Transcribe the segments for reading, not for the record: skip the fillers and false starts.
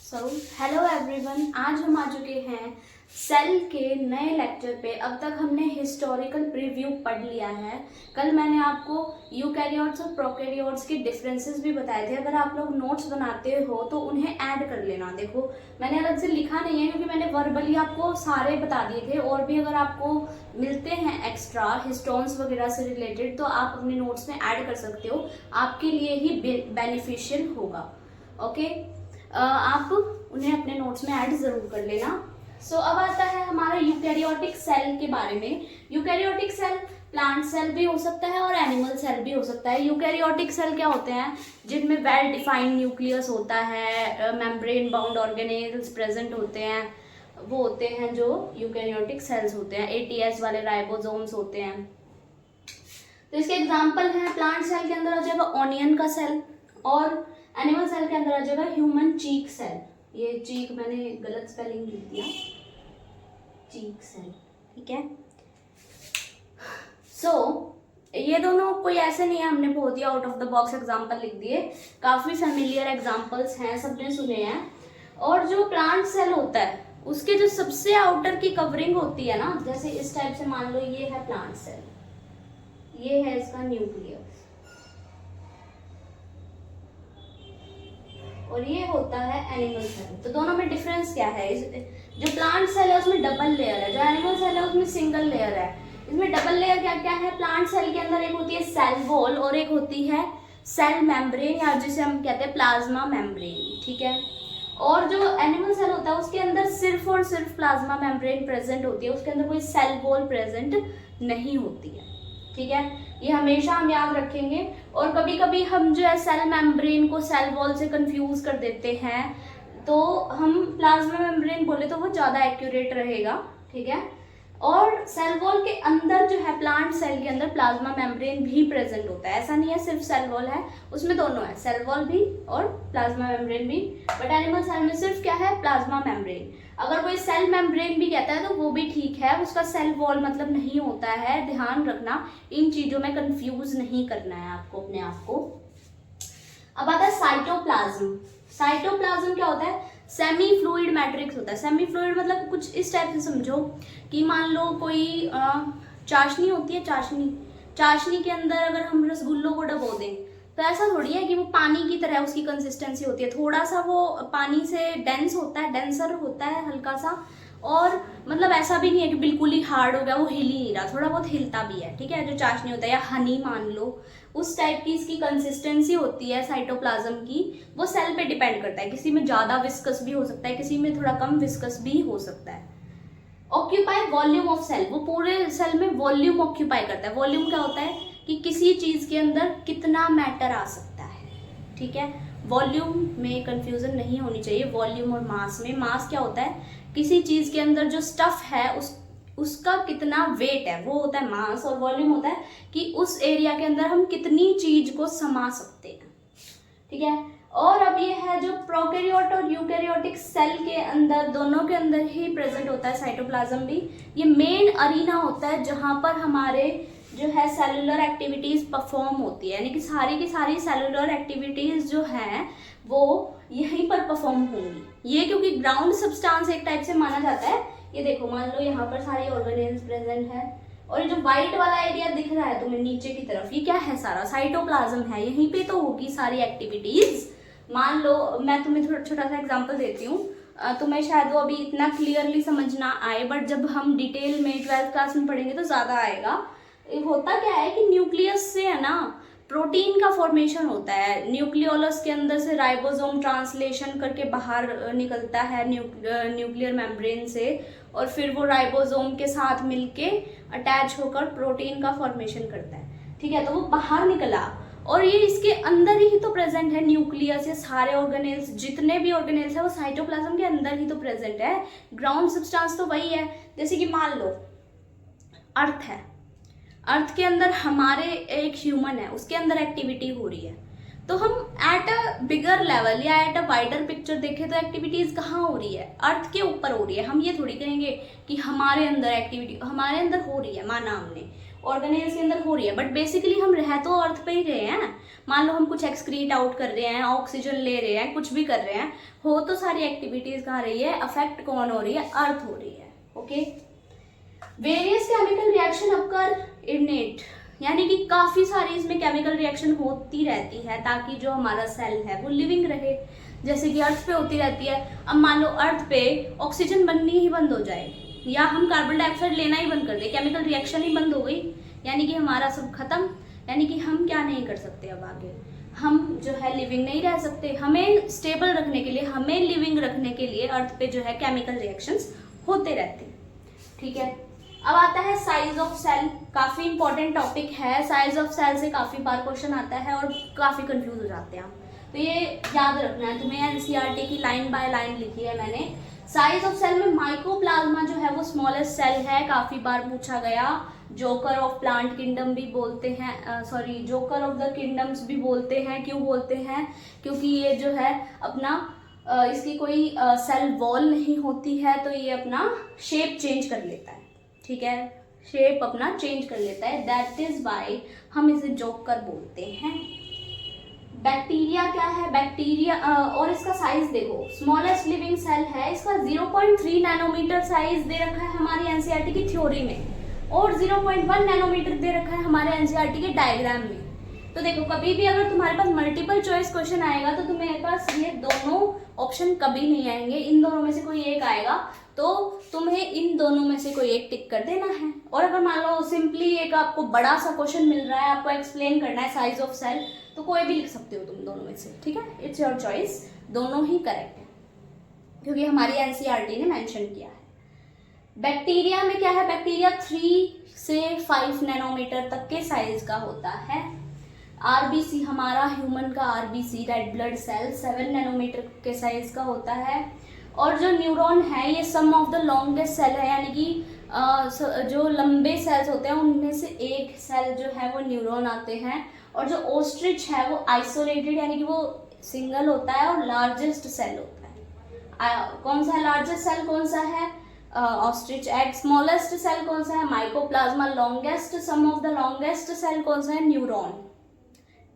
So hello everyone, आज हम आ चुके हैं सेल के नए लेक्चर पे। अब तक हमने हिस्टोरिकल प्रीव्यू पढ़ लिया है। कल मैंने आपको यूकैरियोट्स और प्रोकैरियोट्स के डिफरेंसेस भी बताए थे। अगर आप लोग नोट्स बनाते हो तो उन्हें ऐड कर लेना। देखो, मैंने अलग से लिखा नहीं है क्योंकि मैंने वर्बली आपको सारे बता दिए थे। और भी अगर आपको मिलते हैं एक्स्ट्रा हिस्टोन्स वगैरह से रिलेटेड तो आप अपने नोट्स में ऐड कर सकते हो, आपके लिए ही बेनिफिशियल होगा। ओके, आप उन्हें अपने नोट्स में ऐड जरूर कर लेना। सो अब आता है हमारा यूकैरियोटिक सेल के बारे में। यूकैरियोटिक सेल प्लांट सेल भी हो सकता है और एनिमल सेल भी हो सकता है। यूकैरियोटिक सेल क्या होते हैं? जिनमें वेल डिफाइंड न्यूक्लियस होता है, मेम्ब्रेन बाउंड ऑर्गेनेल्स प्रेजेंट होते हैं, वो होते हैं जो यूकैरियोटिक सेल्स होते हैं। एटीएस वाले राइबोसोम्स होते हैं। तो इसके एग्जाम्पल हैं, प्लांट सेल के अंदर आ जाएगा ऑनियन का सेल, और एनिमल सेल के अंदर आ जाएगा ह्यूमन चीक सेल। ये चीक मैंने गलत स्पेलिंग लिख दिया, चीक सेल, ठीक है। सो ये दोनों कोई ऐसे नहीं है हमने बहुत ही out of the box example लिख दिए, काफी फेमिलियर एग्जांपल्स हैं, सबने सुने हैं। और जो प्लांट सेल होता है उसके जो सबसे आउटर की कवरिंग होती है ना, जैसे इस टाइप से मान लो ये है प्लांट सेल, ये है इसका न्यूक्लियस, और ये होता है एनिमल सेल। तो दोनों में डिफरेंस क्या है? जो प्लांट सेल है उसमें डबल लेयर है, जो एनिमल सेल है उसमें सिंगल लेयर है। इसमें डबल लेयर क्या क्या है? प्लांट सेल के अंदर एक होती है सेल वॉल और एक होती है सेल मेम्ब्रेन, या जिसे हम कहते हैं प्लाज्मा मेम्ब्रेन, ठीक है। और जो एनिमल सेल होता है उसके अंदर सिर्फ और सिर्फ प्लाज्मा मेम्ब्रेन प्रेजेंट होती है, उसके अंदर कोई सेल वॉल प्रेजेंट नहीं होती है, ठीक है। ये हमेशा हम याद रखेंगे। और कभी कभी हम जो है सेल मेम्ब्रेन को सेल वॉल से कंफ्यूज कर देते हैं, तो हम प्लाज्मा मेम्ब्रेन बोले तो वो ज़्यादा एक्यूरेट रहेगा, ठीक है। और सेल वॉल के अंदर जो है प्लांट सेल के अंदर प्लाज्मा मेम्ब्रेन भी प्रेजेंट होता है। ऐसा नहीं है सिर्फ सेल वॉल है, उसमें दोनों है, सेल वॉल भी और प्लाज्मा मेम्ब्रेन भी। बट एनिमल सेल में सिर्फ क्या है? Plasma membrane. अगर कोई सेल मेम्ब्रेन भी कहता है तो वो भी ठीक है, उसका सेल वॉल मतलब नहीं होता है। ध्यान रखना, इन चीजों में कंफ्यूज नहीं करना है आपको अपने आप को। अब आता है साइटोप्लाज्म। साइटोप्लाज्म क्या होता है? सेमी फ्लूइड मैट्रिक्स होता है। सेमी फ्लूइड मतलब कुछ इस टाइप से समझो कि मान लो कोई चाशनी होती है, चाशनी के अंदर अगर हम रसगुल्लों को डबो दें तो ऐसा थोड़ी है कि वो पानी की तरह उसकी कंसिस्टेंसी होती है। थोड़ा सा वो पानी से डेंस होता है, डेंसर होता है हल्का सा, और मतलब ऐसा भी नहीं है कि बिल्कुल ही हार्ड हो गया, वो हिल ही नहीं रहा, थोड़ा बहुत हिलता भी है, ठीक है। जो चाशनी होता है या हनी मान लो, उस टाइप की इसकी कंसिस्टेंसी होती है साइटोप्लाज्म की। वो सेल पे डिपेंड करता है, किसी में ज़्यादा विस्कस भी हो सकता है, किसी में थोड़ा कम विस्कस भी हो सकता है। ऑक्यूपाई वॉल्यूम ऑफ सेल, वो पूरे सेल में वॉल्यूम ऑक्यूपाई करता है। वॉल्यूम क्या होता है कि किसी चीज के अंदर कितना मैटर आ सकता है, ठीक है। वॉल्यूम में कंफ्यूजन नहीं होनी चाहिए। वॉल्यूम और मास में, मास क्या होता है? किसी चीज के अंदर जो स्टफ है उसका कितना वेट है, वो होता है मास। और वॉल्यूम होता है कि उस एरिया के अंदर हम कितनी चीज को समा सकते हैं, ठीक है। और अब ये है जो प्रोकैरियोट और यूकैरियोटिक सेल के अंदर, दोनों के अंदर ही प्रेजेंट होता है साइटोप्लाज्म भी। ये मेन अरीना होता है जहां पर हमारे जो है सेलुलर एक्टिविटीज परफॉर्म होती है, यानी कि सारी की सारी सेलुलर एक्टिविटीज जो हैं वो यहीं पर परफॉर्म होंगी। ये क्योंकि ग्राउंड सब्सटेंस एक टाइप से माना जाता है। ये देखो, मान लो यहाँ पर सारी ऑर्गेनेल्स प्रेजेंट है, और ये जो व्हाइट वाला एरिया दिख रहा है तुम्हें नीचे की तरफ, ये क्या है? सारा साइटोप्लाज्म है, यहीं पे तो होगी सारी एक्टिविटीज। मान लो मैं तुम्हें थोड़ा छोटा सा एग्जांपल देती हूँ, तुम्हें शायद वो अभी इतना क्लियरली समझ ना आए, बट जब हम डिटेल में 12th क्लास में पढ़ेंगे तो ज्यादा आएगा। होता क्या है कि न्यूक्लियस से है ना प्रोटीन का फॉर्मेशन होता है। न्यूक्लियोलस के अंदर से राइबोसोम ट्रांसलेशन करके बाहर निकलता है न्यूक्लियर मेम्ब्रेन से, और फिर वो राइबोसोम के साथ मिलके अटैच होकर प्रोटीन का फॉर्मेशन करता है, ठीक है। तो वो बाहर निकला, और ये इसके अंदर ही तो प्रेजेंट है। न्यूक्लियस ये सारे ऑर्गेनेल्स, जितने भी ऑर्गेनेल्स है वो साइटोप्लाज्म के अंदर ही तो प्रेजेंट है। ग्राउंड सब्सटेंस तो वही है। जैसे कि मान लो अर्थ है, अर्थ के अंदर हमारे एक ह्यूमन है, उसके अंदर एक्टिविटी हो रही है, तो हम एट अ बिगर लेवल या एट अ वाइडर पिक्चर देखें तो एक्टिविटीज कहाँ हो रही है? अर्थ के ऊपर हो रही है। हम ये थोड़ी कहेंगे कि हमारे अंदर एक्टिविटी, हमारे अंदर हो रही है, माना हमने, ऑर्गेनेल्स के अंदर हो रही है, बट बेसिकली हम रह तो अर्थ पे ही रहे हैं। मान लो हम कुछ एक्सक्रीट आउट कर रहे हैं, ऑक्सीजन ले रहे हैं, कुछ भी कर रहे हैं, हो तो सारी एक्टिविटीज कहाँ रही है, अफेक्ट कौन हो रही है, अर्थ हो रही है। Okay, various chemical reaction occur in it, यानी कि काफी सारी इसमें केमिकल रिएक्शन होती रहती है ताकि जो हमारा सेल है वो लिविंग रहे, जैसे कि अर्थ पे होती रहती है। अब मान लो अर्थ पे ऑक्सीजन बननी ही बंद हो जाए या हम कार्बन डाइऑक्साइड लेना ही बंद कर दे, केमिकल रिएक्शन ही बंद हो गई, यानी कि हमारा सब खत्म, यानी कि हम क्या नहीं कर सकते, अब आगे हम जो है लिविंग नहीं रह सकते। हमें स्टेबल रखने के लिए, हमें लिविंग रखने के लिए अर्थ पे जो है केमिकल रिएक्शंस होते रहते हैं। ठीक है, अब आता है साइज ऑफ सेल, काफी इंपॉर्टेंट टॉपिक है। साइज ऑफ सेल से काफी बार क्वेश्चन आता है और काफी कंफ्यूज हो जाते हैं, तो ये याद रखना है तुम्हें। एनसीईआरटी की लाइन बाय लाइन लिखी है मैंने। साइज ऑफ सेल में माइकोप्लाज्मा जो है वो स्मॉलेस्ट सेल है, काफी बार पूछा गया। जोकर ऑफ प्लांट किंगडम भी बोलते हैं, sorry joker of the kingdoms भी बोलते हैं। क्यों बोलते हैं, क्योंकि ये जो है अपना इसकी कोई सेल वॉल नहीं होती है, तो ये अपना शेप चेंज कर लेता है। ठीक है, शेप अपना चेंज कर लेता है, दैट इज वाई हम इसे जोकर बोलते हैं। बैक्टीरिया क्या है, बैक्टीरिया और इसका साइज देखो, स्मॉलेस्ट लिविंग सेल है, इसका 0.3 नैनोमीटर साइज दे रखा है हमारी एनसीईआरटी की थ्योरी में, और 0.1 नैनोमीटर दे रखा है हमारे एनसीईआरटी के डायग्राम में। तो देखो, कभी भी अगर तुम्हारे पास मल्टीपल चॉइस क्वेश्चन आएगा तो तुम्हारे पास ये दोनों ऑप्शन कभी नहीं आएंगे, इन दोनों में से कोई एक आएगा, तो तुम्हें इन दोनों में से कोई एक टिक कर देना है। और अगर मान लो सिंपली एक आपको बड़ा सा क्वेश्चन मिल रहा है, आपको एक्सप्लेन करना है साइज ऑफ सेल, तो कोई भी लिख सकते हो तुम दोनों में से। ठीक है, इट्स योर चॉइस, दोनों ही करेक्ट है क्योंकि हमारी एनसीईआरटी ने मेंशन किया है। बैक्टीरिया में क्या है, बैक्टीरिया 3 से 5 नैनोमीटर तक के साइज का होता है। आरबीसी, हमारा ह्यूमन का RBC red blood cell 7 nanometre के साइज का होता है। और जो न्यूरॉन है ये some of the longest cell है, यानी कि जो लंबे सेल्स होते हैं उनमें से एक सेल जो है वो न्यूरॉन आते हैं। और जो ओस्ट्रिच है वो आइसोलेटेड, यानी कि वो सिंगल होता है और लार्जेस्ट सेल होता है। कौन सा है लार्जेस्ट सेल, कौन सा है, ऑस्ट्रिच एग। स्मॉलेस्ट सेल कौन सा है, mycoplasma. Longest, some of the longest cell कौन सा है, न्यूरॉन।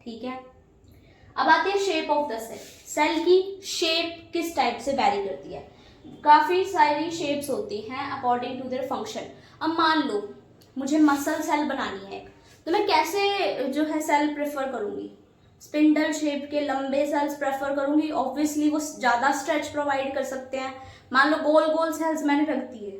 ठीक है, अब आती है shape of the cell. Cell की शेप किस टाइप से वैरी करती है, काफी सारी शेप्स होती हैं अकॉर्डिंग टू देयर फंक्शन। अब मान लो मुझे मसल सेल बनानी है, तो मैं कैसे जो है सेल प्रेफर करूंगी, स्पिंडल शेप के लंबे सेल्स प्रेफर करूंगी। ऑब्वियसली वो ज्यादा स्ट्रेच प्रोवाइड कर सकते हैं। मान लो गोल गोल सेल्स मैंने रख दिए,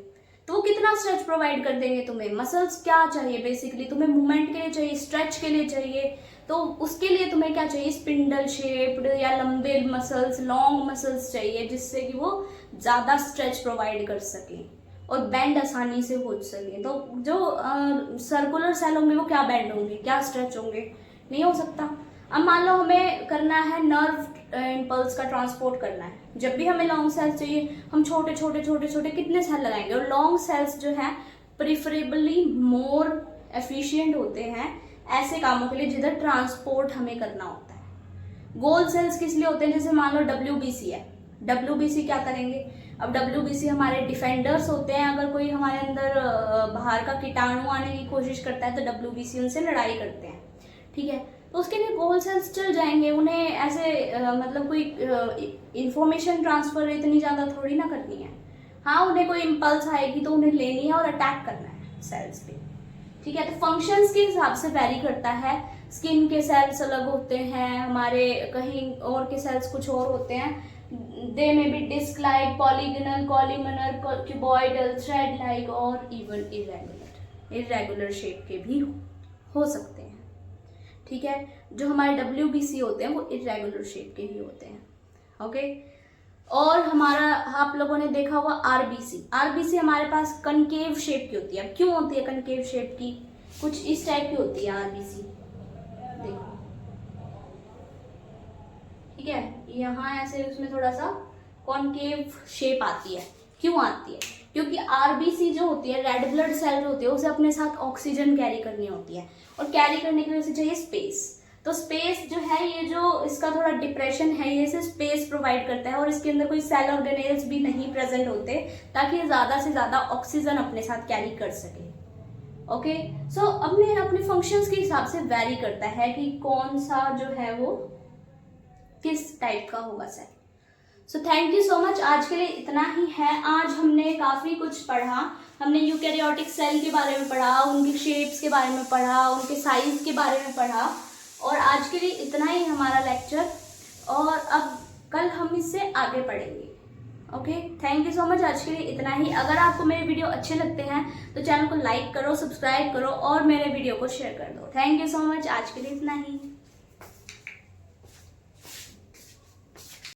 तो वो कितना स्ट्रेच प्रोवाइड कर देंगे तुम्हें। मसल्स क्या चाहिए, बेसिकली तुम्हें मूवमेंट के लिए चाहिए, स्ट्रेच के लिए चाहिए, तो उसके लिए तुम्हें क्या चाहिए, स्पिंडल शेप्ड या लंबे मसल्स, लॉन्ग मसल्स चाहिए, जिससे कि वो ज़्यादा स्ट्रेच प्रोवाइड कर सकें और बेंड आसानी से हो सके। तो जो सर्कुलर सेल होंगे वो क्या बेंड होंगे, क्या स्ट्रेच होंगे, नहीं हो सकता। अब मान लो हमें करना है नर्व इम्पल्स का ट्रांसपोर्ट करना है, जब भी हमें लॉन्ग सेल्स चाहिए हम छोटे छोटे छोटे छोटे कितने सेल लगाएंगे, और लॉन्ग सेल्स जो है प्रिफरेबली मोर एफिशिएंट होते हैं ऐसे कामों के लिए जिधर ट्रांसपोर्ट हमें करना होता है। गोल सेल्स किस लिए होते हैं, जैसे मान लो डब्ल्यूबीसी है, डब्ल्यूबीसी क्या करेंगे, अब डब्ल्यूबीसी हमारे डिफेंडर्स होते हैं। अगर कोई हमारे अंदर बाहर का कीटाणु आने की कोशिश करता है तो डब्ल्यूबीसी उनसे लड़ाई करते हैं। ठीक है, तो उसके लिए गोल सेल्स चल जाएंगे, उन्हें ऐसे मतलब कोई इंफॉर्मेशन ट्रांसफर इतनी ज़्यादा थोड़ी ना करनी है। हाँ, उन्हें कोई इम्पल्स आएगी तो उन्हें लेनी है और अटैक करना है सेल्स पे। ठीक है, तो फंक्शंस के हिसाब से वैरी करता है। स्किन के सेल्स अलग होते हैं, हमारे कहीं और के सेल्स कुछ और होते हैं। दे में भी disc like, polygonal, columnar, cuboidal, thread like और इवन इरेगुलर शेप के भी हो सकते हैं। ठीक है, जो हमारे डब्ल्यूबीसी होते हैं वो इरेगुलर शेप के ही होते हैं। ओके, और हमारा आप लोगों ने देखा होगा आरबीसी। आरबीसी हमारे पास कनकेव शेप की होती है। अब क्यों होती है कनकेव शेप की, कुछ इस टाइप की होती है आरबीसी, देखो। ठीक है, यहाँ ऐसे उसमें थोड़ा सा कॉनकेव शेप आती है। क्यों आती है, क्योंकि आरबीसी जो होती है, रेड ब्लड सेल होती है, उसे अपने साथ ऑक्सीजन कैरी करनी होती है, और कैरी करने के लिए उसे चाहिए स्पेस। तो स्पेस जो है, ये जो इसका थोड़ा डिप्रेशन है, ये इसे स्पेस प्रोवाइड करता है, और इसके अंदर कोई सेल ऑर्गेनेल्स भी नहीं प्रेजेंट होते ताकि ये ज़्यादा से ज़्यादा ऑक्सीजन अपने साथ कैरी कर सके। ओके, सो अपने अपने फंक्शंस के हिसाब से वैरी करता है कि कौन सा जो है वो किस टाइप का होगा cell. So thank you so much, आज के लिए इतना ही है। आज हमने काफ़ी कुछ पढ़ा, हमने यूकैरियोटिक सेल के बारे में पढ़ा, उनकी शेप्स के बारे में पढ़ा, उनके साइज के बारे में पढ़ा, और आज के लिए इतना ही हमारा लेक्चर, और अब कल हम इससे आगे पढ़ेंगे। Okay, thank you so much, आज के लिए इतना ही। अगर आपको मेरे वीडियो अच्छे लगते हैं तो चैनल को लाइक करो, सब्सक्राइब करो और मेरे वीडियो को शेयर कर दो। थैंक यू सो मच, आज के लिए इतना ही।